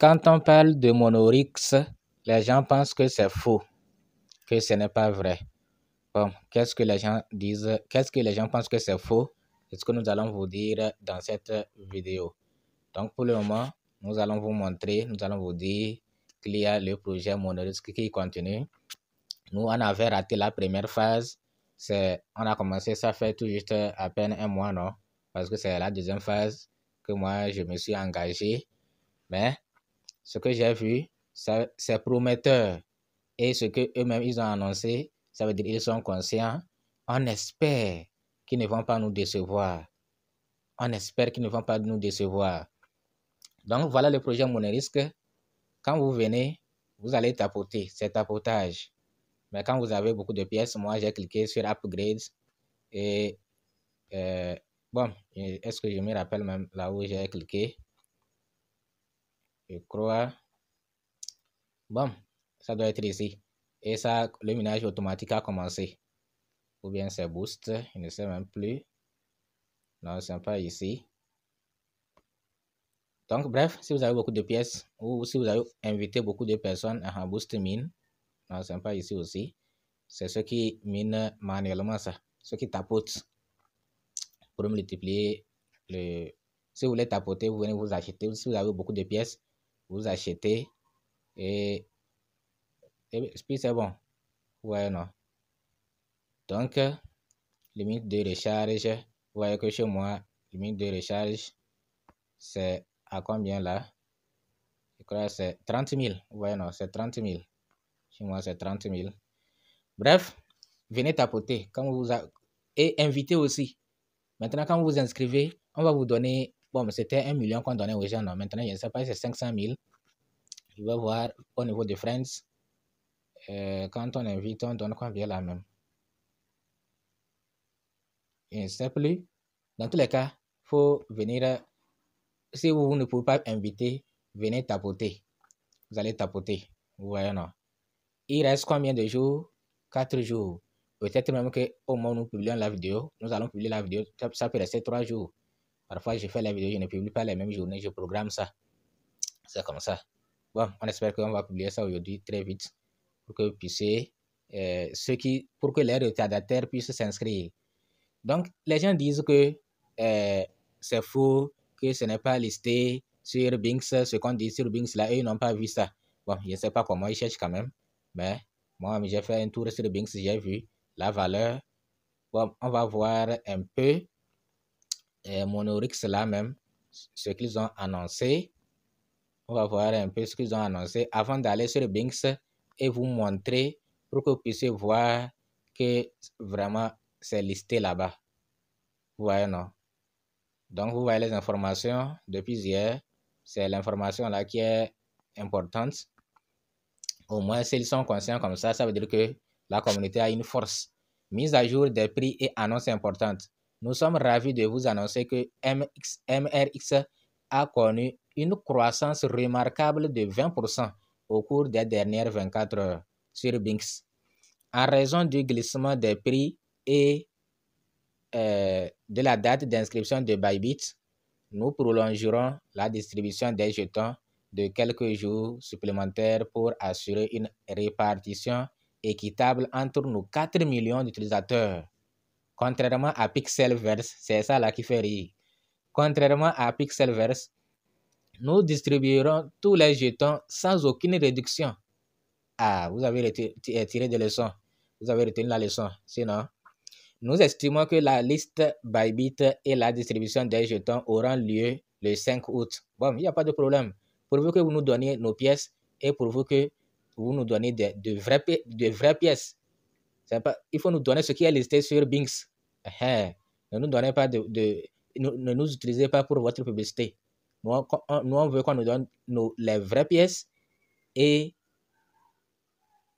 Quand on parle de Monorix, les gens pensent que c'est faux, que ce n'est pas vrai. Bon, qu'est-ce que les gens disent? Qu'est-ce que les gens pensent que c'est faux? C'est ce que nous allons vous dire dans cette vidéo. Donc, pour le moment, nous allons vous montrer, nous allons vous dire qu'il y a le projet Monorix qui continue. Nous, on avait raté la première phase. On a commencé, ça fait tout juste à peine un mois, non? Parce que c'est la deuxième phase que moi, je me suis engagé. Mais ce que j'ai vu, c'est prometteur. Et ce qu'eux-mêmes, ils ont annoncé, ça veut dire qu'ils sont conscients. On espère qu'ils ne vont pas nous décevoir. On espère qu'ils ne vont pas nous décevoir. Donc, voilà le projet Monerisque. Quand vous venez, vous allez tapoter. C'est tapotage. Mais quand vous avez beaucoup de pièces, moi, j'ai cliqué sur Upgrades. Et bon, est-ce que je me rappelle même là où j'ai cliqué? Je crois. Bon, ça doit être ici. Et ça, le minage automatique a commencé. Ou bien c'est Boost, je ne sais même plus. Non, c'est pas ici. Donc, bref, si vous avez beaucoup de pièces ou si vous avez invité beaucoup de personnes à Boost Mine, non, c'est pas ici aussi. C'est ceux qui minent manuellement ça. Ceux qui tapotent pour multiplier le. Si vous voulez tapoter, vous venez vous acheter. Si vous avez beaucoup de pièces, vous achetez et puis c'est bon. Ouais, non. Donc, limite de recharge. Vous voyez que chez moi, limite de recharge, c'est à combien là? Je crois que c'est 30 000. Ouais, non, c'est 30 000. Chez moi, c'est 30 000. Bref, venez tapoter. Et invitez aussi. Maintenant, quand vous vous inscrivez, on va vous donner. Bon, c'était 1 million qu'on donnait aux gens. Non? Maintenant, je ne sais pas si c'est 500 000. Je vais voir au niveau de Friends. Quand on invite, on donne combien là même? Je ne sais plus. Dans tous les cas, il faut venir. Si vous ne pouvez pas inviter, venez tapoter. Vous allez tapoter. Vous voyez, non? Il reste combien de jours? 4 jours. Peut-être même qu'au moment où nous publions la vidéo, nous allons publier la vidéo, ça peut rester 3 jours. Parfois, je fais la vidéo, je ne publie pas les mêmes journées, je programme ça. C'est comme ça. Bon, on espère qu'on va publier ça aujourd'hui très vite pour que vous puissiez, pour que les retardataires puissent s'inscrire. Donc, les gens disent que c'est faux, que ce n'est pas listé sur Binks, ce qu'on dit sur Binks là, eux, ils n'ont pas vu ça. Bon, je ne sais pas comment ils cherchent quand même, mais moi, j'ai fait un tour sur Binks, j'ai vu la valeur. Bon, on va voir un peu Monorix là même, ce qu'ils ont annoncé. On va voir un peu ce qu'ils ont annoncé avant d'aller sur Binks et vous montrer pour que vous puissiez voir que vraiment c'est listé là-bas. Vous voyez, non? Donc, vous voyez les informations depuis hier. C'est l'information là qui est importante. Au moins, s'ils sont conscients comme ça veut dire que la communauté a une force. Mise à jour des prix et annonces importantes. Nous sommes ravis de vous annoncer que MRX a connu une croissance remarquable de 20% au cours des dernières 24 heures sur Binks. En raison du glissement des prix et de la date d'inscription de Bybit, nous prolongerons la distribution des jetons de quelques jours supplémentaires pour assurer une répartition équitable entre nos 4 millions d'utilisateurs. Contrairement à Pixelverse, c'est ça là qui fait rire. Contrairement à Pixelverse, nous distribuerons tous les jetons sans aucune réduction. Ah, vous avez tiré des leçons. Vous avez retenu la leçon. Sinon, nous estimons que la liste Bybit et la distribution des jetons auront lieu le 5 août. Bon, il n'y a pas de problème. Pourvu que vous nous donniez nos pièces et pourvu que vous nous donniez de vraies pièces. Il faut nous donner ce qui est listé sur Binks. Ne nous donnez pas ne nous utilisez pas pour votre publicité. Nous, on veut qu'on nous donne les vraies pièces et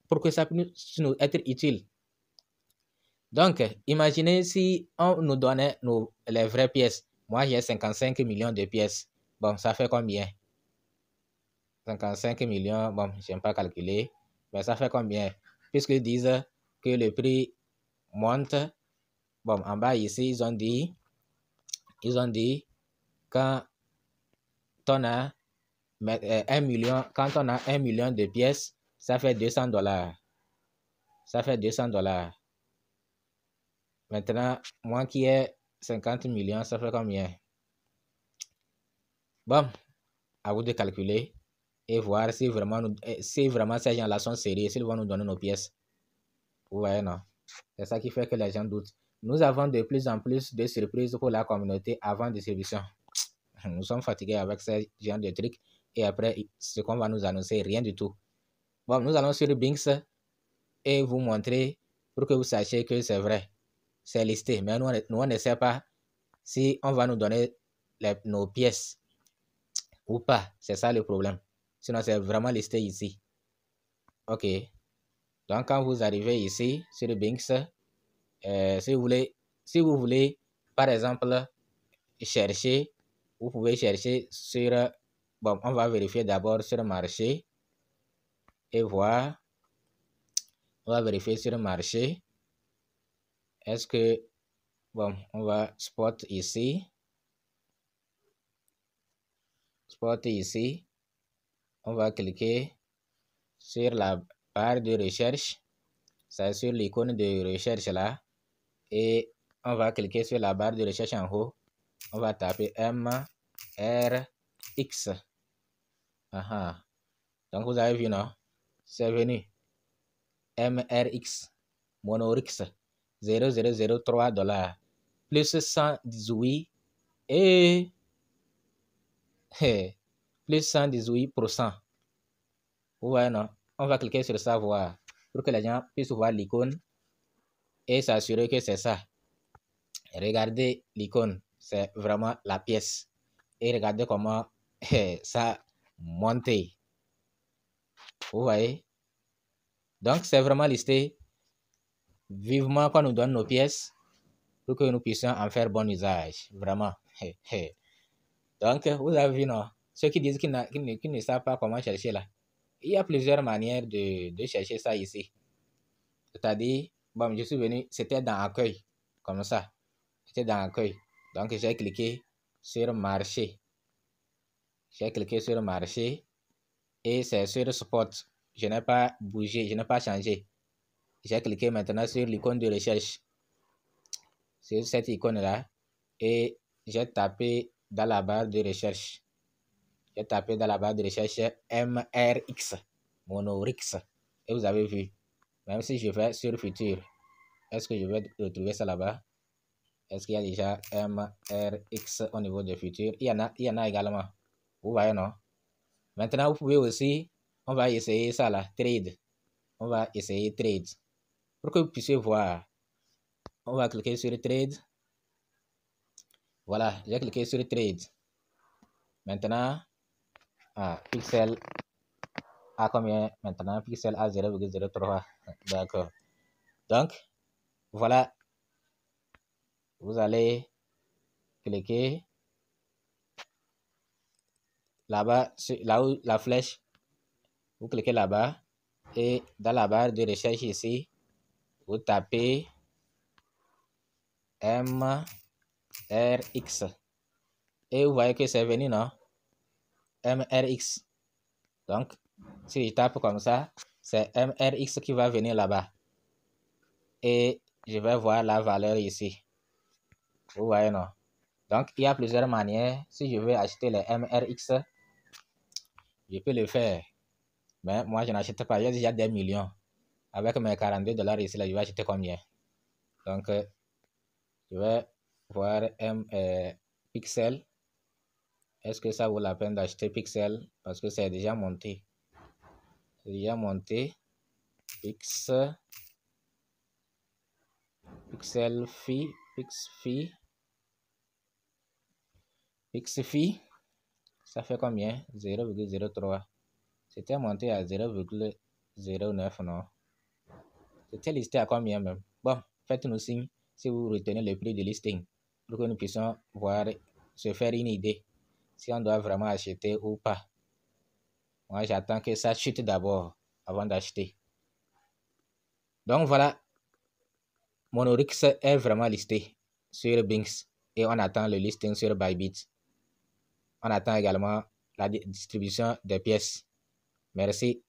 pour que ça puisse nous être utile. Donc, imaginez si on nous donnait les vraies pièces. Moi, j'ai 55 millions de pièces. Bon, ça fait combien? 55 millions, bon, je n'aime pas calculer. Mais ça fait combien? Puisqu'ils disent que le prix monte. Bon, en bas ici, ils ont dit quand on a 1 million, quand on a 1 million de pièces, ça fait $200. Ça fait $200. Maintenant, moi qui ai 50 millions, ça fait combien? Bon, à vous de calculer et voir si vraiment ces gens-là sont sérieux, s'ils vont nous donner nos pièces. Vous voyez, non? C'est ça qui fait que les gens doutent. Nous avons de plus en plus de surprises pour la communauté avant distribution. Nous sommes fatigués avec ces genre de trucs. Et après, ce qu'on va nous annoncer, rien du tout. Bon, nous allons sur Binks et vous montrer pour que vous sachiez que c'est vrai. C'est listé. Mais nous, on ne sait pas si on va nous donner nos pièces ou pas. C'est ça le problème. Sinon, c'est vraiment listé ici. OK. Donc, quand vous arrivez ici sur Binks, si vous voulez, par exemple, chercher, vous pouvez chercher sur, bon, on va vérifier d'abord sur le marché et voir, on va vérifier sur le marché, est-ce que, bon, on va spot ici, on va cliquer sur la barre de recherche, c'est sur l'icône de recherche là, et on va cliquer sur la barre de recherche en haut, on va taper MRX. Donc vous avez vu, non? C'est venu. MRX, Monorix, $0,003, plus 118 et plus 118%. Vous voyez, non? On va cliquer sur ça, voir, pour que les gens puissent voir l'icône et s'assurer que c'est ça. Regardez l'icône, c'est vraiment la pièce. Et regardez comment ça monte. Vous voyez? Donc, c'est vraiment listé. Vivement qu'on nous donne nos pièces pour que nous puissions en faire bon usage. Vraiment. Donc, vous avez vu, non? Ceux qui disent qu'ils ne savent pas comment chercher là. Il y a plusieurs manières de chercher ça ici. C'est-à-dire, bon, je suis venu, c'était dans accueil, comme ça. C'était dans accueil. Donc, j'ai cliqué sur marché. J'ai cliqué sur marché et c'est sur spot. Je n'ai pas bougé, je n'ai pas changé. J'ai cliqué maintenant sur l'icône de recherche. Sur cette icône-là. Et j'ai tapé dans la barre de recherche. J'ai tapé dans la barre de recherche MRX, Monorix. Et vous avez vu. Même si je vais sur futur, est-ce que je vais retrouver ça là-bas? Est-ce qu'il y a déjà MRX au niveau de futur? Il y en a également. Vous voyez, non? Maintenant, vous pouvez aussi, on va essayer ça là, trade. On va essayer trade. Pour que vous puissiez voir, on va cliquer sur trade. Voilà, j'ai cliqué sur trade. Maintenant, Pixel a combien maintenant? Pixel a 0,03. D'accord. Donc, voilà. Vous allez cliquer là-bas, là où la flèche, vous cliquez là-bas et dans la barre de recherche ici, vous tapez MRX et vous voyez que c'est venu, non? MRX. Donc, si je tape comme ça, c'est MRX qui va venir là-bas. Et je vais voir la valeur ici. Vous voyez, non? Donc, il y a plusieurs manières. Si je veux acheter les MRX, je peux le faire. Mais moi, je n'achète pas. J'ai déjà des millions. Avec mes $42 ici, là, je vais acheter combien? Donc, je vais voir Pixel. Est-ce que ça vaut la peine d'acheter Pixel? Parce que c'est déjà monté. C'est déjà monté. Pixel Pixfy. Ça fait combien? 0,03. C'était monté à 0,09, non? C'était listé à combien même? Bon, faites-nous signe si vous retenez le prix de listing pour que nous puissions voir, se faire une idée si on doit vraiment acheter ou pas. Moi, j'attends que ça chute d'abord avant d'acheter. Donc voilà, Monorix est vraiment listé sur Binks et on attend le listing sur Bybit. On attend également la distribution des pièces. Merci.